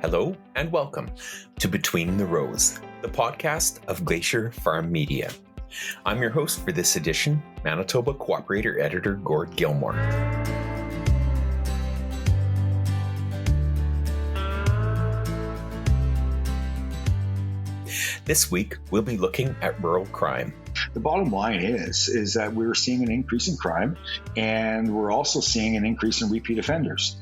Hello and welcome to Between the Rows, the podcast of Glacier FarmMedia. I'm your host for this edition, Manitoba Co-operator Editor Gord Gilmour. This week, we'll be looking at rural crime. The bottom line is that we're seeing an increase in crime, and we're also seeing an increase in repeat offenders.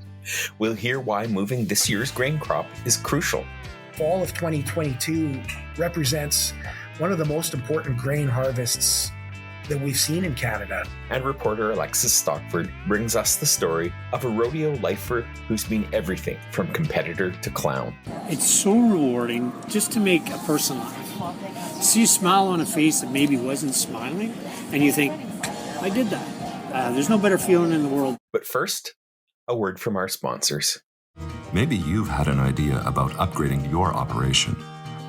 We'll hear why moving this year's grain crop is crucial. Fall of 2022 represents one of the most important grain harvests that we've seen in Canada. And reporter Alexis Stockford brings us the story of a rodeo lifer who's been everything from competitor to clown. It's so rewarding just to make a person laugh. See a smile on a face that maybe wasn't smiling, and you think, I did that. There's no better feeling in the world. But first, a word from our sponsors. Maybe you've had an idea about upgrading your operation.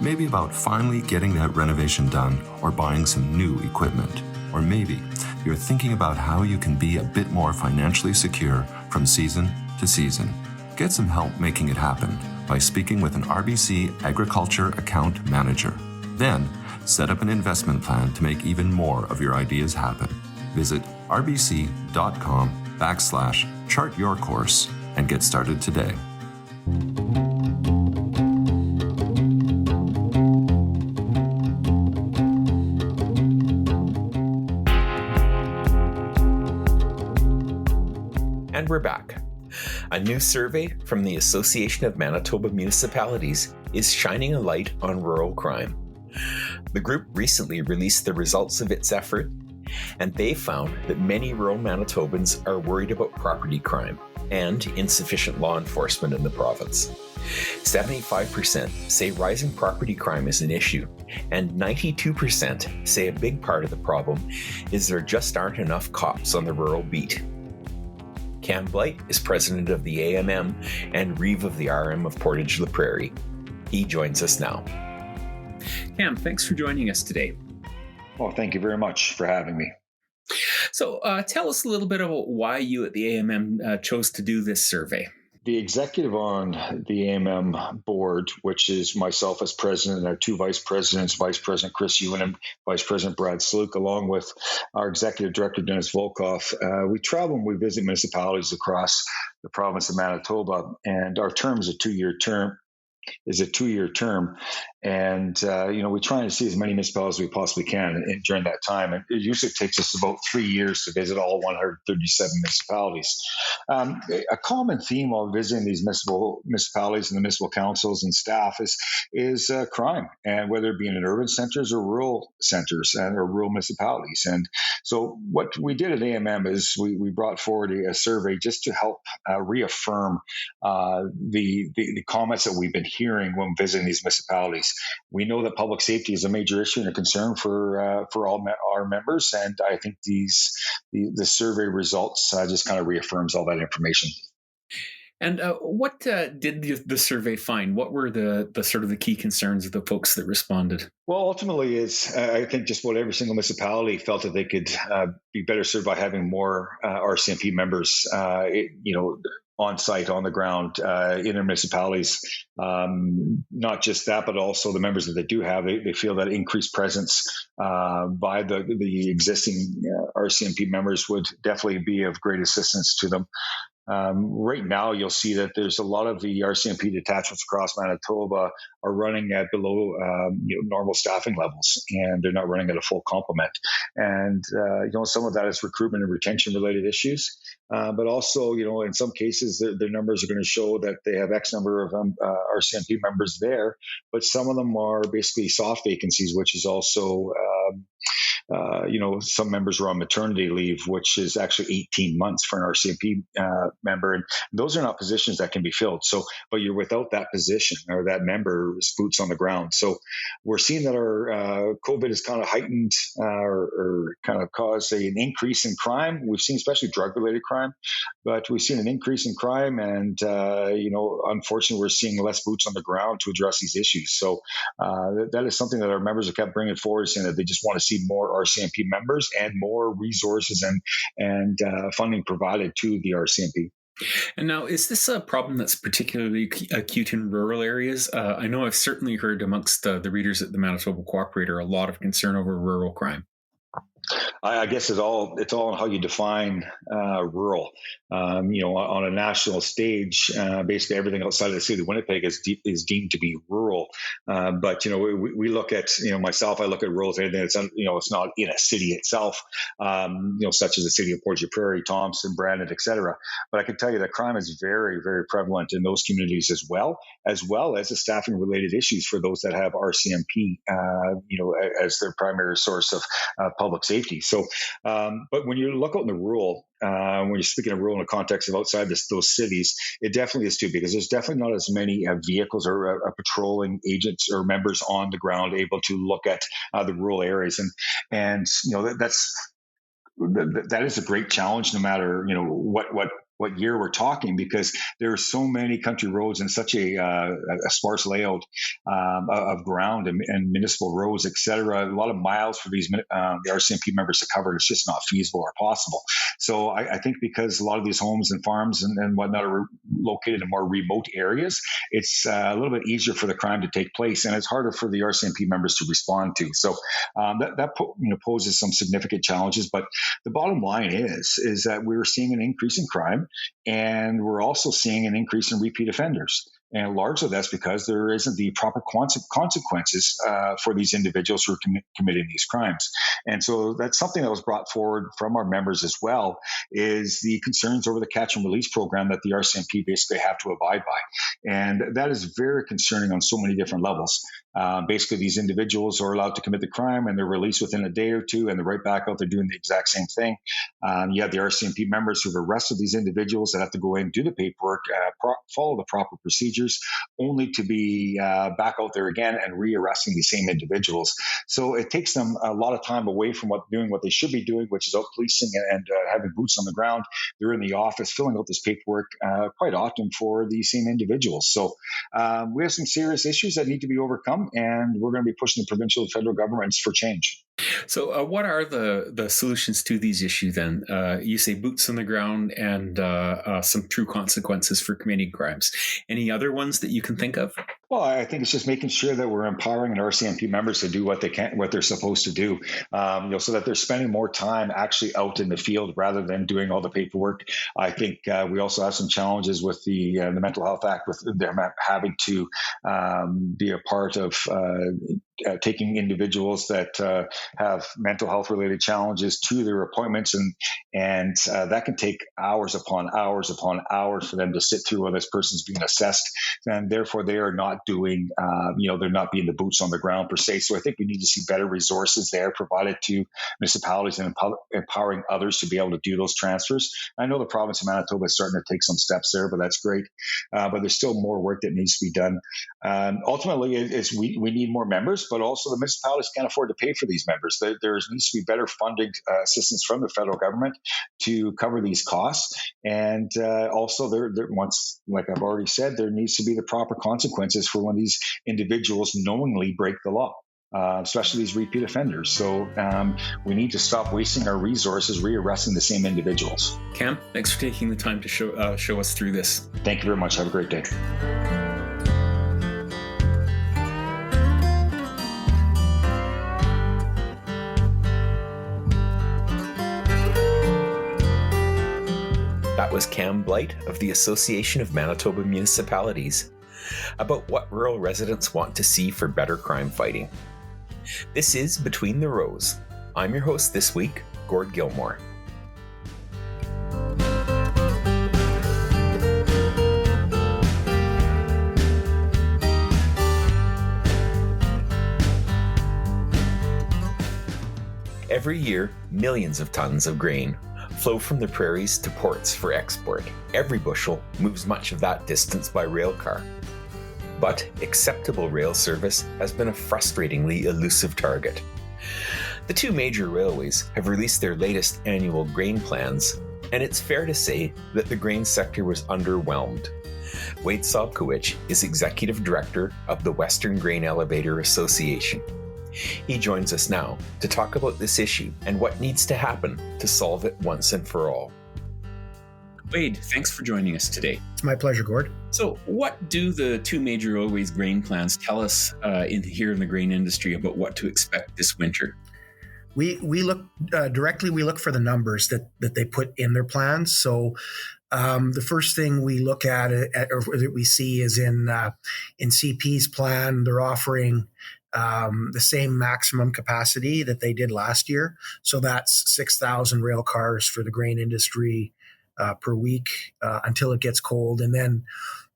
Maybe about finally getting that renovation done or buying some new equipment. Or maybe you're thinking about how you can be a bit more financially secure from season to season. Get some help making it happen by speaking with an RBC Agriculture Account Manager. Then, set up an investment plan to make even more of your ideas happen. Visit rbc.com/chart your course and get started today. And we're back. A new survey from the Association of Manitoba Municipalities is shining a light on rural crime. The group recently released the results of its effort, and they found that many rural Manitobans are worried about property crime and insufficient law enforcement in the province. 75% say rising property crime is an issue, and 92% say a big part of the problem is there just aren't enough cops on the rural beat. Cam Blight is president of the AMM and Reeve of the RM of Portage La Prairie. He joins us now. Cam, thanks for joining us today. Well, thank you very much for having me. So tell us a little bit about why you at the AMM chose to do this survey. The executive on the AMM board, which is myself as president and our two vice presidents, Vice President Chris Ewan and Vice President Brad Slook, along with our executive director, Dennis Volkoff, we travel and we visit municipalities across the province of Manitoba, and our term is a two-year term. And, we try and see as many municipalities as we possibly can during that time. And it usually takes us about 3 years to visit all 137 municipalities. A common theme while visiting these municipalities and the municipal councils and staff is crime, and whether it be in urban centers or rural centers or rural municipalities. And so what we did at AMM is we brought forward a survey just to help reaffirm the comments that we've been hearing when visiting these municipalities. We know that public safety is a major issue and a concern for all our members, and I think the survey results just kind of reaffirms all that information. And what did the survey find? What were the sort of the key concerns of the folks that responded? Well, ultimately, I think just about every single municipality felt that they could be better served by having more RCMP members, on site, on the ground, in their municipalities. Not just that, but also the members that they do have, they feel that increased presence by the existing RCMP members would definitely be of great assistance to them. Right now, you'll see that there's a lot of the RCMP detachments across Manitoba are running at below normal staffing levels, and they're not running at a full complement. And some of that is recruitment and retention related issues, but also in some cases their numbers are going to show that they have X number of RCMP members there, but some of them are basically soft vacancies, which is also some members are on maternity leave, which is actually 18 months for an RCMP member. And those are not positions that can be filled. So, but you're without that position or that member's boots on the ground. So we're seeing that our COVID has kind of heightened or kind of caused an increase in crime. We've seen especially drug-related crime, but we've seen an increase in crime. And, unfortunately, we're seeing less boots on the ground to address these issues. So that is something that our members have kept bringing forward, saying that they just want to see more RCMP members and more resources and funding provided to the RCMP. And now, is this a problem that's particularly acute in rural areas? I know I've certainly heard amongst the readers at the Manitoba Co-operator a lot of concern over rural crime. I guess it's all on how you define rural. On a national stage, basically everything outside of the city of Winnipeg is deemed to be rural. But we look at myself. I look at rural as anything that's it's not in a city itself. Such as the city of Portage Prairie, Thompson, Brandon, etc. But I can tell you that crime is very, very prevalent in those communities as well as the staffing related issues for those that have RCMP, as their primary source of public safety. So, but when you look out in the rural, when you're speaking of rural in the context of outside those cities, it definitely is too, because there's definitely not as many vehicles or patrolling agents or members on the ground able to look at the rural areas, and that is a great challenge, no matter what year we're talking, because there are so many country roads and such a sparse layout of ground and municipal roads, et cetera. A lot of miles for the RCMP members to cover is just not feasible or possible. So I think because a lot of these homes and farms and whatnot are located in more remote areas, it's a little bit easier for the crime to take place, and it's harder for the RCMP members to respond to. So that poses some significant challenges. But the bottom line is that we're seeing an increase in crime, and we're also seeing an increase in repeat offenders. And largely that's because there isn't the proper consequences for these individuals who are committing these crimes. And so that's something that was brought forward from our members as well, is the concerns over the catch and release program that the RCMP basically have to abide by. And that is very concerning on so many different levels. Basically, these individuals are allowed to commit the crime and they're released within a day or two, and they're right back out there doing the exact same thing. You have the RCMP members who've arrested these individuals that have to go in, do the paperwork, follow the proper procedures, only to be back out there again and re-arresting these same individuals. So it takes them a lot of time away from doing what they should be doing, which is out policing and having boots on the ground. They're in the office filling out this paperwork quite often for these same individuals. So we have some serious issues that need to be overcome, and we're going to be pushing the provincial and federal governments for change. So what are the solutions to these issues then? You say boots on the ground and some true consequences for committing crimes. Any other ones that you can think of? Well, I think it's just making sure that we're empowering our RCMP members to do what they're supposed to do, so that they're spending more time actually out in the field rather than doing all the paperwork. I think we also have some challenges with the Mental Health Act, with them having to be a part of taking individuals that have mental health related challenges to their appointments, and that can take hours upon hours upon hours for them to sit through while this person's being assessed, and therefore they are not doing, they're not being the boots on the ground per se. So I think we need to see better resources there provided to municipalities and empowering others to be able to do those transfers. I know the province of Manitoba is starting to take some steps there, but that's great. But there's still more work that needs to be done. Ultimately, we need more members, but also the municipalities can't afford to pay for these members. There needs to be better funding assistance from the federal government to cover these costs. And also, once, like I've already said, there needs to be the proper consequences for when these individuals knowingly break the law. Especially these repeat offenders. So we need to stop wasting our resources rearresting the same individuals. Cam, thanks for taking the time to show us through this. Thank you very much. Have a great day. That was Cam Blight of the Association of Manitoba Municipalities about what rural residents want to see for better crime fighting. This is Between the Rows. I'm your host this week, Gord Gilmour. Every year, millions of tons of grain flow from the prairies to ports for export. Every bushel moves much of that distance by rail car. But acceptable rail service has been a frustratingly elusive target. The two major railways have released their latest annual grain plans, and it's fair to say that the grain sector was underwhelmed. Wade Sobkowicz is Executive Director of the Western Grain Elevator Association. He joins us now to talk about this issue and what needs to happen to solve it once and for all. Wade, thanks for joining us today. It's my pleasure, Gord. So what do the two major railways grain plans tell us here in the grain industry about what to expect this winter? We look directly. We look for the numbers that they put in their plans. So the first thing we look at or that we see is in CP's plan, they're offering the same maximum capacity that they did last year. So that's 6,000 rail cars for the grain industry per week until it gets cold, and then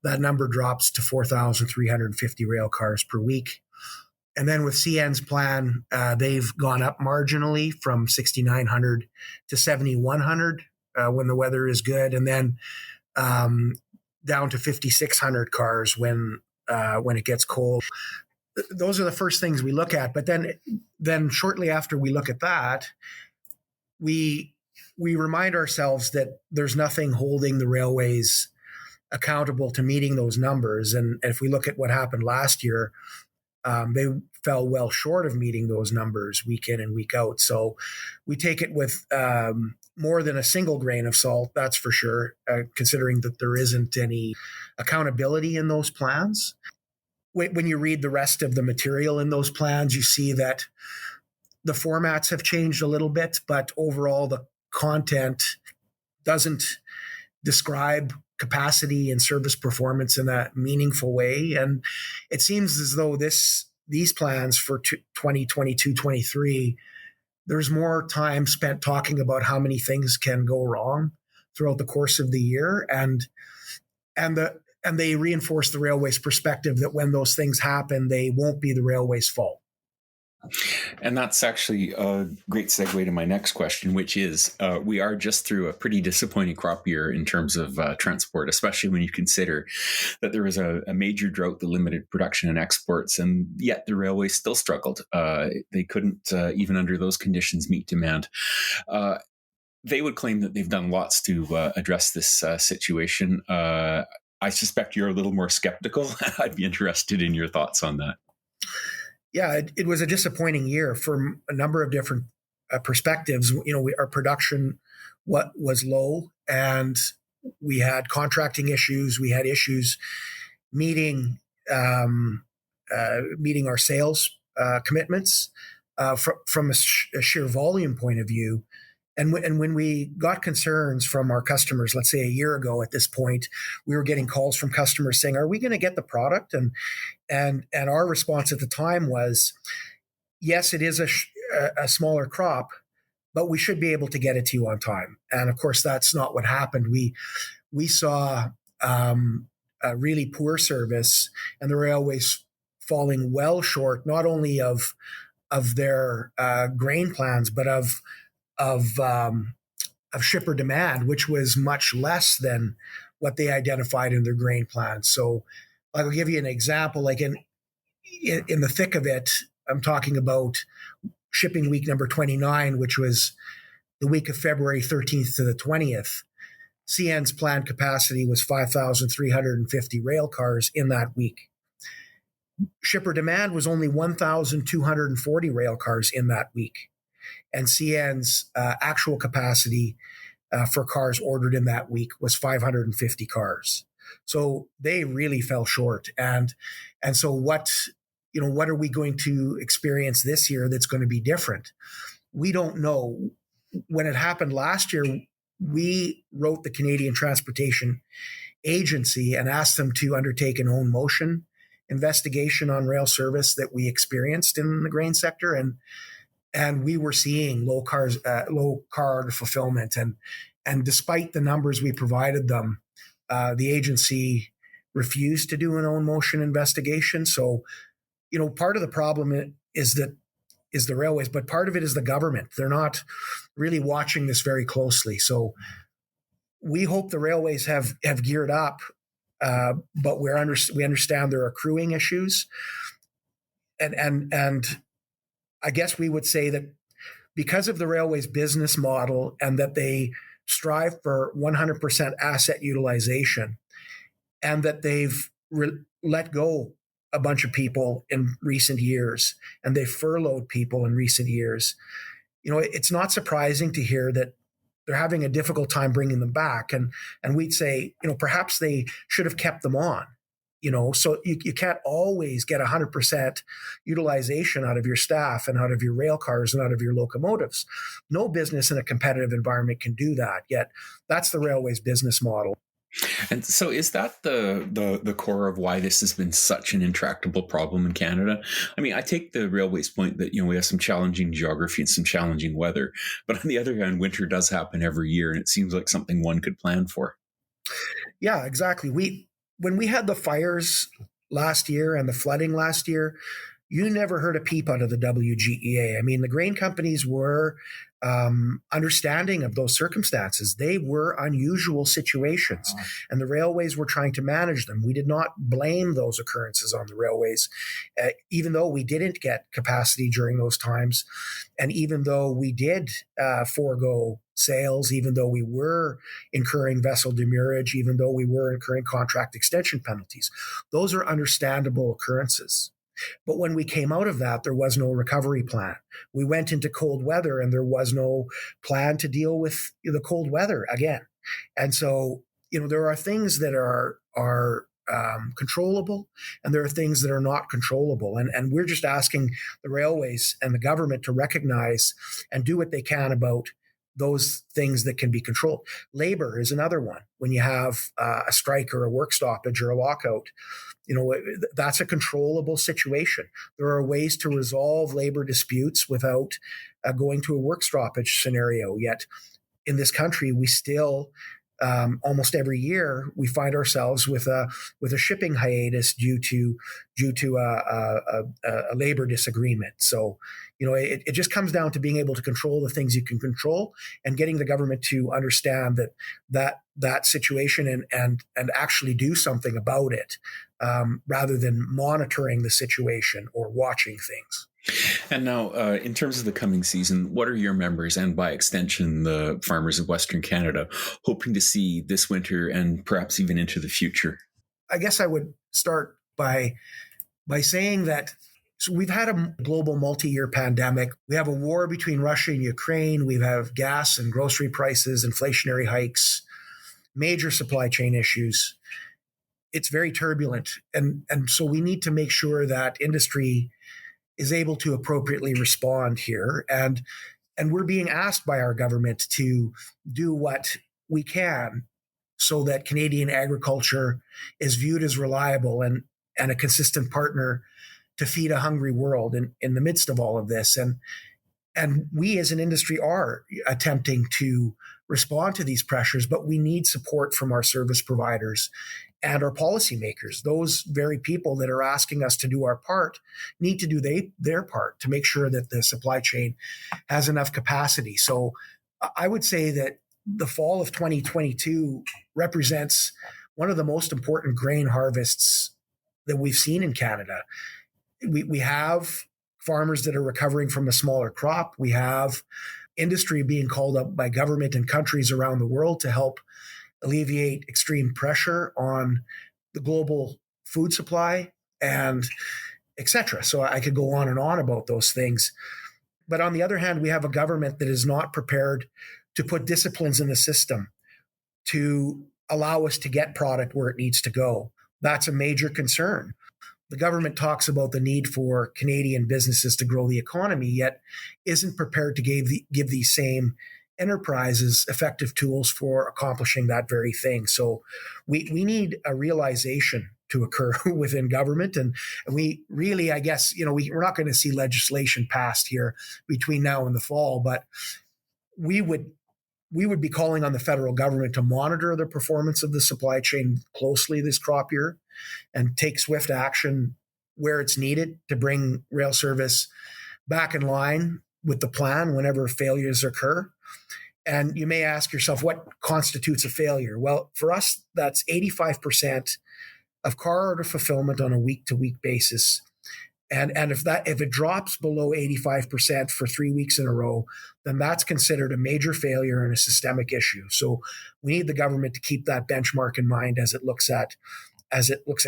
that number drops to 4,350 rail cars per week. And then with CN's plan, they've gone up marginally from 6,900 to 7,100 when the weather is good, and then down to 5,600 cars when it gets cold. Those are the first things we look at. But then shortly after we look at that, we remind ourselves that there's nothing holding the railways accountable to meeting those numbers. And if we look at what happened last year, they fell well short of meeting those numbers week in and week out. So we take it with more than a single grain of salt, that's for sure, considering that there isn't any accountability in those plans. When you read the rest of the material in those plans, you see that the formats have changed a little bit, but overall the content doesn't describe capacity and service performance in a meaningful way. And it seems as though these plans for 2022-23, there's more time spent talking about how many things can go wrong throughout the course of the year. And they reinforce the railway's perspective that when those things happen, they won't be the railway's fault. And that's actually a great segue to my next question, which is we are just through a pretty disappointing crop year in terms of transport, especially when you consider that there was a major drought that limited production and exports, and yet the railways still struggled. They couldn't, even under those conditions, meet demand. They would claim that they've done lots to address this situation. I suspect you're a little more skeptical. I'd be interested in your thoughts on that. Yeah, it was a disappointing year from a number of different perspectives. Our production was low, and we had contracting issues. We had issues meeting our sales commitments from a sheer volume point of view. And when we got concerns from our customers, let's say a year ago at this point, we were getting calls from customers saying, "Are we going to get the product?" And our response at the time was, "Yes, it is a smaller crop, but we should be able to get it to you on time." And of course, that's not what happened. We saw a really poor service, and the railways falling well short, not only of their grain plans, but of shipper demand, which was much less than what they identified in their grain plan. So I'll give you an example. Like in the thick of it, I'm talking about shipping week number 29, which was the week of February 13th to the 20th. CN's planned capacity was 5,350 rail cars in that week. Shipper demand was only 1,240 rail cars in that week. And CN's actual capacity for cars ordered in that week was 550 cars. So they really fell short. And so what are we going to experience this year that's going to be different? We don't know. When it happened last year, we wrote the Canadian Transportation Agency and asked them to undertake an own motion investigation on rail service that we experienced in the grain sector. And we were seeing low car order fulfillment. And despite the numbers we provided them, the agency refused to do an own motion investigation. So, part of the problem is the railways, but part of it is the government. They're not really watching this very closely. So we hope the railways have geared up, but we understand there are crewing issues. And I guess we would say that because of the railway's business model and that they strive for 100% asset utilization, and that they've let go a bunch of people in recent years, and they've furloughed people in recent years, it's not surprising to hear that they're having a difficult time bringing them back. And we'd say, perhaps they should have kept them on. So you can't always get 100% utilization out of your staff and out of your rail cars and out of your locomotives. No business in a competitive environment can do that. Yet that's the railway's business model. And so is that the core of why this has been such an intractable problem in Canada? I mean, I take the railway's point that, we have some challenging geography and some challenging weather. But on the other hand, winter does happen every year, and it seems like something one could plan for. Yeah, exactly. When we had the fires last year and the flooding last year, you never heard a peep out of the WGEA. I mean, the grain companies were understanding of those circumstances. They were unusual situations, and the railways were trying to manage them. We did not blame those occurrences on the railways, even though we didn't get capacity during those times, and even though we did forego sales, even though we were incurring vessel demurrage, even though we were incurring contract extension penalties. Those are understandable occurrences. But when we came out of that, there was no recovery plan. We went into cold weather and there was no plan to deal with the cold weather again. And so, there are things that are controllable and there are things that are not controllable. And we're just asking the railways and the government to recognize and do what they can about those things that can be controlled. Labor is another one. When you have a strike or a work stoppage or a lockout, that's a controllable situation. There are ways to resolve labor disputes without going to a work stoppage scenario. Yet in this country, we still almost every year we find ourselves with a shipping hiatus due to a labor disagreement. So it just comes down to being able to control the things you can control and getting the government to understand that situation and actually do something about it, rather than monitoring the situation or watching things. And now, in terms of the coming season, what are your members and by extension the farmers of Western Canada hoping to see this winter and perhaps even into the future? I guess I would start by saying that we've had a global multi-year pandemic. We have a war between Russia and Ukraine. We have gas and grocery prices, inflationary hikes, major supply chain issues. It's very turbulent. And so we need to make sure that industry is able to appropriately respond here. And we're being asked by our government to do what we can so that Canadian agriculture is viewed as reliable and a consistent partner to feed a hungry world in the midst of all of this. And we as an industry are attempting to respond to these pressures, but we need support from our service providers and our policymakers. Those very people that are asking us to do our part need to do their part to make sure that the supply chain has enough capacity. So I would say that the fall of 2022 represents one of the most important grain harvests that we've seen in Canada. We have farmers that are recovering from a smaller crop. We have industry being called up by government and countries around the world to help alleviate extreme pressure on the global food supply and et cetera. So I could go on and on about those things. But on the other hand, we have a government that is not prepared to put disciplines in the system to allow us to get product where it needs to go. That's a major concern. The government talks about the need for Canadian businesses to grow the economy, yet isn't prepared to give these same enterprises effective tools for accomplishing that very thing. So we need a realization to occur within government. And we really, I guess, we're not going to see legislation passed here between now and the fall, but we would be calling on the federal government to monitor the performance of the supply chain closely this crop year and take swift action where it's needed to bring rail service back in line with the plan whenever failures occur. And you may ask yourself, what constitutes a failure? Well, for us, that's 85% of car order fulfillment on a week-to-week basis. And if it drops below 85% for 3 weeks in a row, then that's considered a major failure and a systemic issue. So we need the government to keep that benchmark in mind as it looks at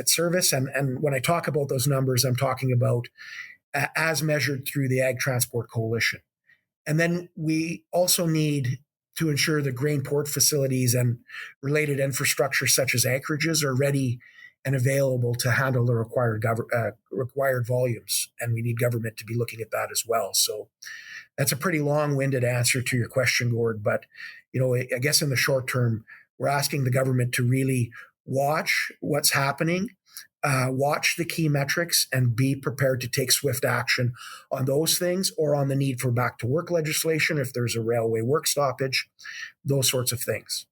service. And when I talk about those numbers, I'm talking about as measured through the Ag Transport Coalition. And then we also need to ensure that grain port facilities and related infrastructure such as anchorages are ready and available to handle the required volumes. And we need government to be looking at that as well. So that's a pretty long-winded answer to your question, Gord. But, I guess in the short term, we're asking the government to really watch what's happening, watch the key metrics, and be prepared to take swift action on those things, or on the need for back to work legislation if there's a railway work stoppage, those sorts of things.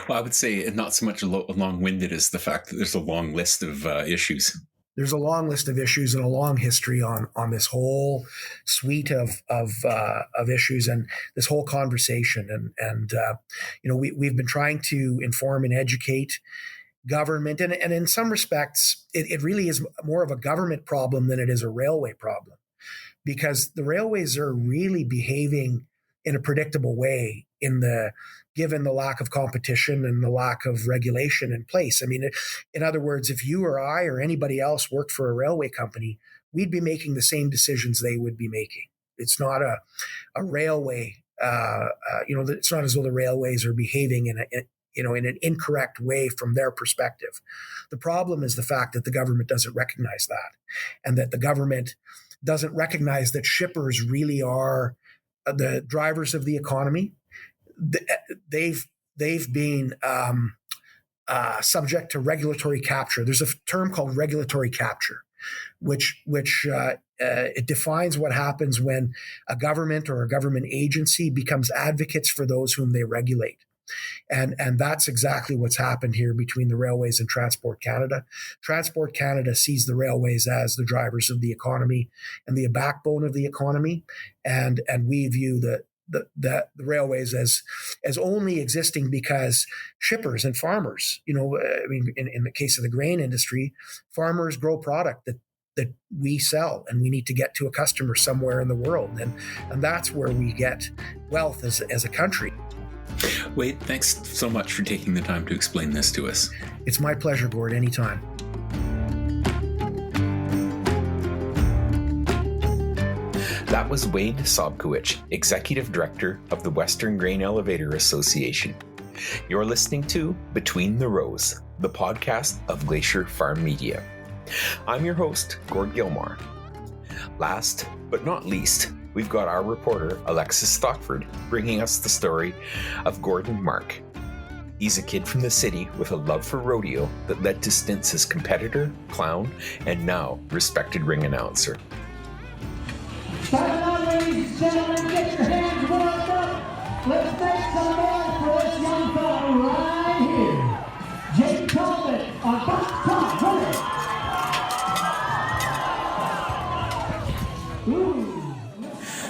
Well, I would say not so much long-winded as the fact that there's a long list of issues. There's a long list of issues and a long history on this whole suite of issues and this whole conversation. And we've been trying to inform and educate government, and in some respects, it really is more of a government problem than it is a railway problem, because the railways are really behaving in a predictable way given the lack of competition and the lack of regulation in place. I mean, in other words, if you or I or anybody else worked for a railway company, we'd be making the same decisions they would be making. It's not a railway, it's not as though the railways are behaving in an incorrect way from their perspective. The problem is the fact that the government doesn't recognize that, and that the government doesn't recognize that shippers really are the drivers of the economy. They've been subject to regulatory capture. There's a term called regulatory capture, which it defines what happens when a government or a government agency becomes advocates for those whom they regulate. And that's exactly what's happened here between the railways and Transport Canada. Transport Canada sees the railways as the drivers of the economy and the backbone of the economy, and we view the railways as only existing because shippers and farmers, in the case of the grain industry, farmers grow product that we sell, and we need to get to a customer somewhere in the world, and that's where we get wealth as a country. Wade, thanks so much for taking the time to explain this to us. It's my pleasure, Gord, anytime. That was Wade Sobkowicz, Executive Director of the Western Grain Elevator Association. You're listening to Between the Rows, the podcast of Glacier Farm Media. I'm your host, Gord Gilmour. Last but not least, we've got our reporter, Alexis Stockford, bringing us the story of Gordon Mark. He's a kid from the city with a love for rodeo that led to stints as competitor, clown, and now respected ring announcer. Starting on, ladies and gentlemen, get your hands warmed up. Let's make some noise for this young fella right here. Jake Talbot on Box Top 20.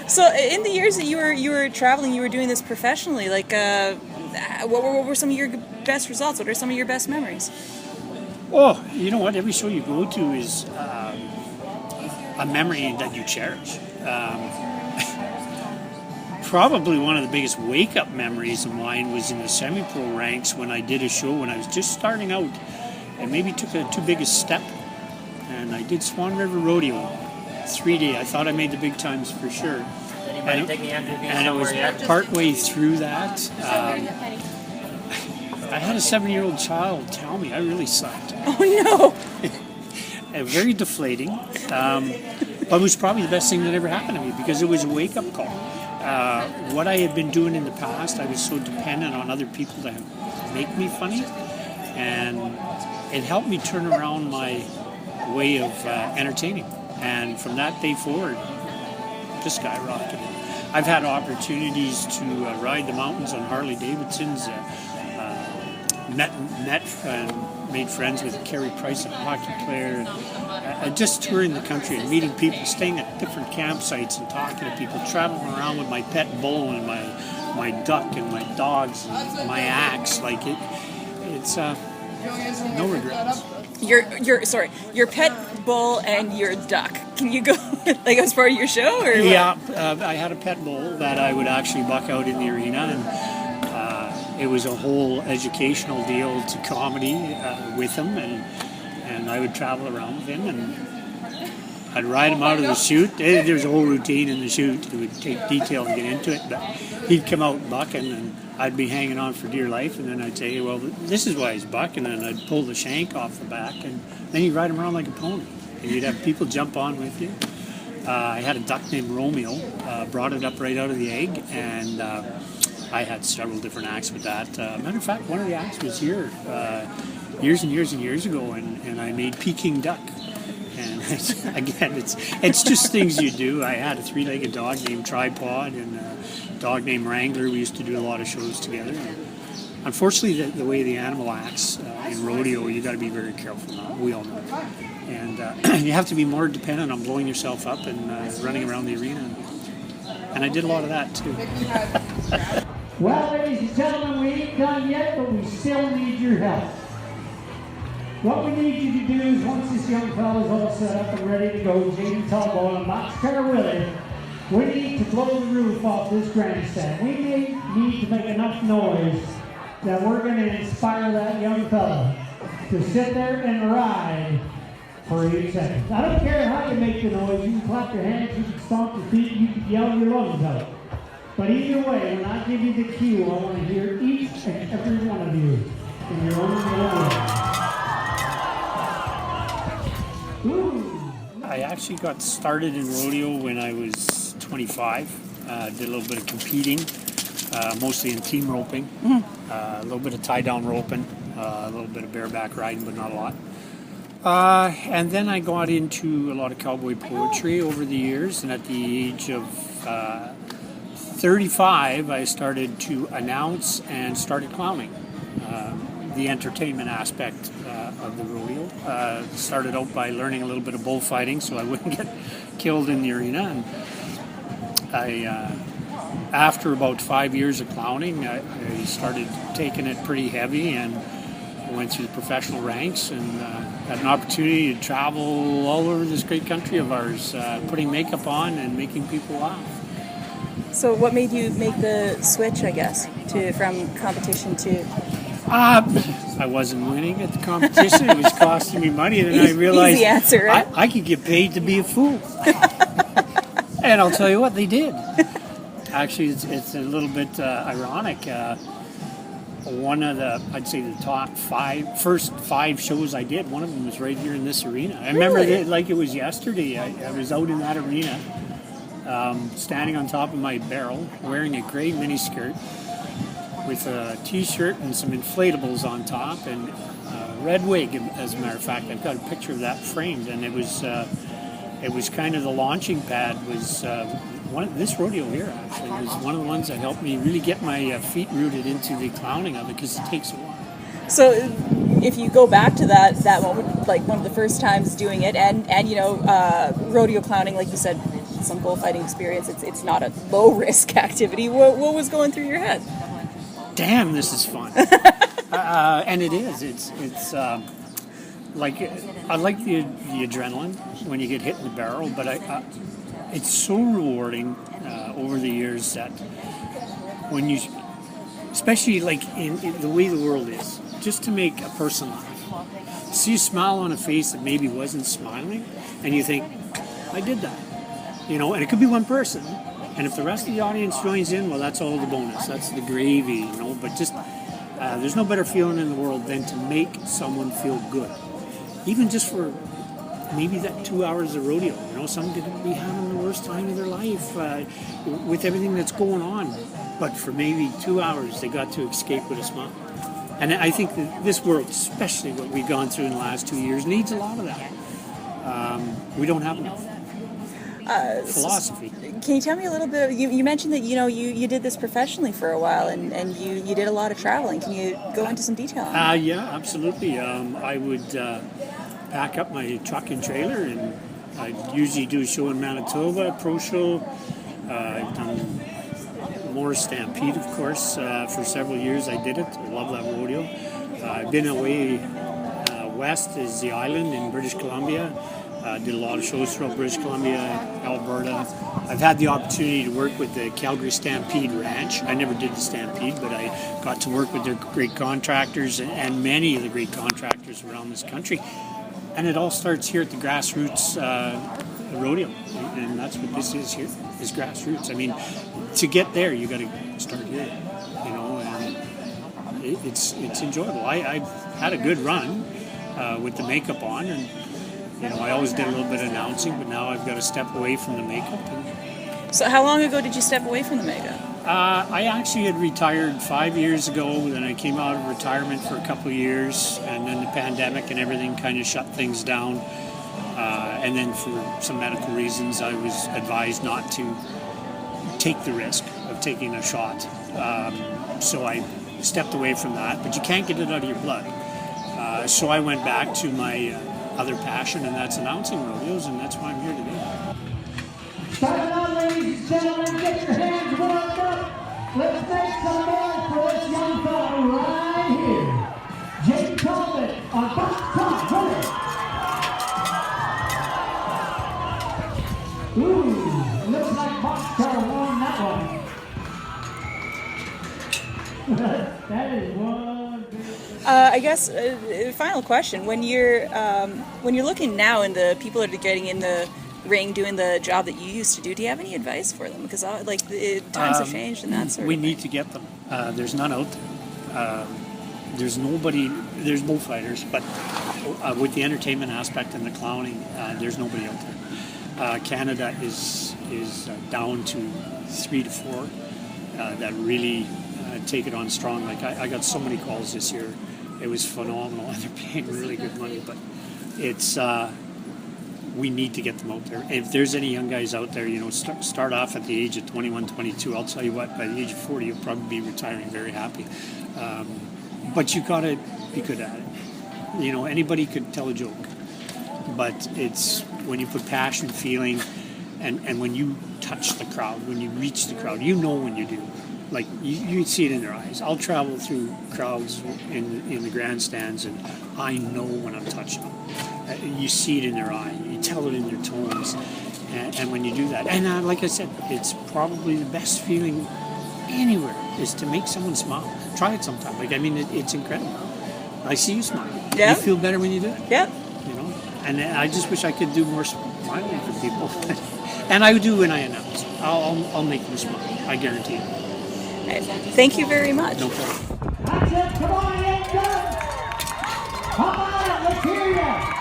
So, in the years that you were traveling, you were doing this professionally. Like, what were some of your best results? What are some of your best memories? Oh, you know what? Every show you go to is a memory that you cherish. Probably one of the biggest wake-up memories of mine was in the semi-pro ranks when I did a show when I was just starting out and maybe took a too big a step. And I did Swan River Rodeo, 3-day. I thought I made the big times for sure. And it was partway through that. I had a 7-year-old child tell me I really sucked. Oh, no! Very deflating. But it was probably the best thing that ever happened to me because it was a wake-up call. What I had been doing in the past, I was so dependent on other people to make me funny, and it helped me turn around my way of entertaining. And from that day forward, just skyrocketed. I've had opportunities to ride the mountains on Harley Davidsons, met and made friends with Carey Price, a hockey player, and just touring the country and meeting people, staying at different campsites and talking to people, traveling around with my pet bull and my duck and my dogs and my axe. Like it's no regrets. Your pet bull and your duck. Can you go like as part of your show? Or yeah, I had a pet bull that I would actually buck out in the arena, and it was a whole educational deal to comedy with him, and I would travel around with him, and I'd ride him out of the chute. There's a whole routine in the chute. It would take detail to get into it, but he'd come out bucking, and I'd be hanging on for dear life, and then I'd say, well, this is why he's bucking, and I'd pull the shank off the back, and then he'd ride him around like a pony, and you'd have people jump on with you. I had a duck named Romeo, brought it up right out of the egg, and I had several different acts with that. Matter of fact, one of the acts was here years and years and years ago, and I made Peking duck. And again, it's just things you do. I had a 3-legged dog named Tripod and a dog named Wrangler. We used to do a lot of shows together. And unfortunately, the way the animal acts in rodeo, you got to be very careful now. We all know. And you have to be more dependent on blowing yourself up and running around the arena. And I did a lot of that too. Well, ladies and gentlemen, we ain't done yet, but we still need your help. What we need you to do is, once this young fella's all set up and ready to go, Jaden Talbot and Boxcar Willie, we need to blow the roof off this grandstand. We need to make enough noise that we're going to inspire that young fella to sit there and ride for 8 seconds. I don't care how you make the noise. You can clap your hands, you can stomp your feet, you can yell your lungs out. But either way, when I give you the cue, I want to hear each and every one of you in your own little way. I actually got started in rodeo when I was 25. Did a little bit of competing, mostly in team roping, a little bit of tie-down roping, a little bit of bareback riding, but not a lot. And then I got into a lot of cowboy poetry over the years, and at the age of 35, I started to announce and started clowning. The entertainment aspect of the rodeo. Started out by learning a little bit of bullfighting so I wouldn't get killed in the arena. And after about 5 years of clowning, I started taking it pretty heavy and went through the professional ranks and had an opportunity to travel all over this great country of ours, putting makeup on and making people laugh. So what made you make the switch, I guess, from competition to... I wasn't winning at the competition. It was costing me money, and then I realized easy answer, right? I could get paid to be a fool. And I'll tell you what, they did. Actually, it's a little bit ironic. One of the, I'd say the first five shows I did, one of them was right here in this arena. I remember it like it was yesterday. I was out in that arena, standing on top of my barrel, wearing a gray miniskirt, with a t-shirt and some inflatables on top and a red wig, as a matter of fact. I've got a picture of that framed, and it was kind of the launching pad. Was this rodeo here actually was one of the ones that helped me really get my feet rooted into the clowning of it, because it takes a while. So if you go back to that moment, like one of the first times doing it, and rodeo clowning, like you said, some bullfighting experience, it's not a low risk activity. What was going through your head? Damn, this is fun. And it is. It's like, I like the adrenaline when you get hit in the barrel, but it's so rewarding over the years that when you, especially like in the way the world is, just to make a person laugh, see a smile on a face that maybe wasn't smiling, and you think, I did that, and it could be one person. And if the rest of the audience joins in, well, that's all the bonus. That's the gravy, But just, there's no better feeling in the world than to make someone feel good. Even just for maybe that 2 hours of rodeo. Some could be having the worst time of their life with everything that's going on. But for maybe 2 hours, they got to escape with a smile. And I think that this world, especially what we've gone through in the last 2 years, needs a lot of that. We don't have enough. Philosophy. Can you tell me a little bit? You mentioned that you did this professionally for a while, and you did a lot of traveling. Can you go into some detail on that? Yeah, absolutely. I would pack up my truck and trailer, and I'd usually do a show in Manitoba, a pro show. I've done more Stampede, of course, for several years. I did it. I love that rodeo. I've been away west is the island in British Columbia. Did a lot of shows throughout British Columbia, Alberta. I've had the opportunity to work with the Calgary Stampede Ranch. I never did the Stampede, but I got to work with their great contractors and many of the great contractors around this country. And it all starts here at the grassroots rodeo, and that's what this is here, is grassroots. I mean, to get there, you got to start here, you know, and it's enjoyable. I've had a good run with the makeup on, and you know, I always did a little bit of announcing, but now I've got to step away from the makeup. So how long ago did you step away from the makeup? I actually had retired 5 years ago, then I came out of retirement for a couple of years, and then the pandemic and everything kind of shut things down. And then for some medical reasons, I was advised not to take the risk of taking a shot. So I stepped away from that, but you can't get it out of your blood. So I went back to my other passion, and that's announcing rodeos, and that's why I'm here today. Starting on, ladies and gentlemen, get your hands warmed up. Let's make some noise for this young fella right here. Jake Talbot on Boxcar Runner. Ooh, looks like Boxcar won that one. That is one big... I guess final question: when you're looking now, and the people that are getting in the ring doing the job that you used to do have any advice for them? Because times have changed and that sort of we thing. need to get them. There's none out there. There's nobody. There's bullfighters, but with the entertainment aspect and the clowning, there's nobody out there. Canada is down to 3 to 4 that really take it on strong. Like I got so many calls this year. It was phenomenal, and they're paying really good money. But it's we need to get them out there. If there's any young guys out there, you know, start off at the age of 21, 22. I'll tell you what, by the age of 40, you'll probably be retiring very happy. But you got to be good at it. You know, anybody could tell a joke, but it's when you put passion, feeling, and when you touch the crowd, when you reach the crowd, you know when you do. Like, you see it in their eyes. I'll travel through crowds in the grandstands, and I know when I'm touching them. You see it in their eye. You tell it in their tones. And when you do that, and like I said, it's probably the best feeling anywhere is to make someone smile. Try it sometime. Like, I mean, it's incredible. I see you smile. Yeah. You feel better when you do it. Yep. You know, and I just wish I could do more smiling for people. And I do when I announce. I'll make them smile. I guarantee it. Right. Thank you very much. No problem. That's it. Come on, young guns. Come on, let's hear ya.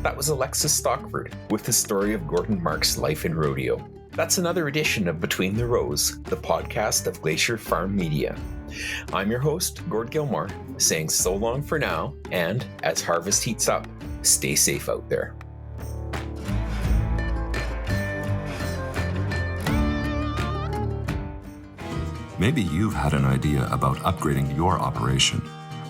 That was Alexis Stockford with the story of Gordon Mark's life in rodeo. That's another edition of Between the Rows, the podcast of Glacier Farm Media. I'm your host, Gord Gilmour, saying so long for now, and as harvest heats up, stay safe out there. Maybe you've had an idea about upgrading your operation.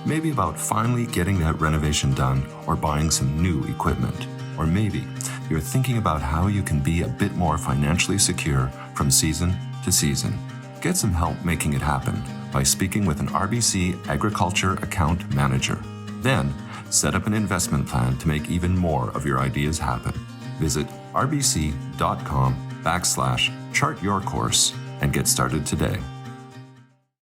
Maybe about finally getting that renovation done or buying some new equipment. Or maybe you're thinking about how you can be a bit more financially secure from season to season. Get some help making it happen by speaking with an RBC Agriculture Account Manager. Then, set up an investment plan to make even more of your ideas happen. Visit rbc.com/chartyourcourse and get started today.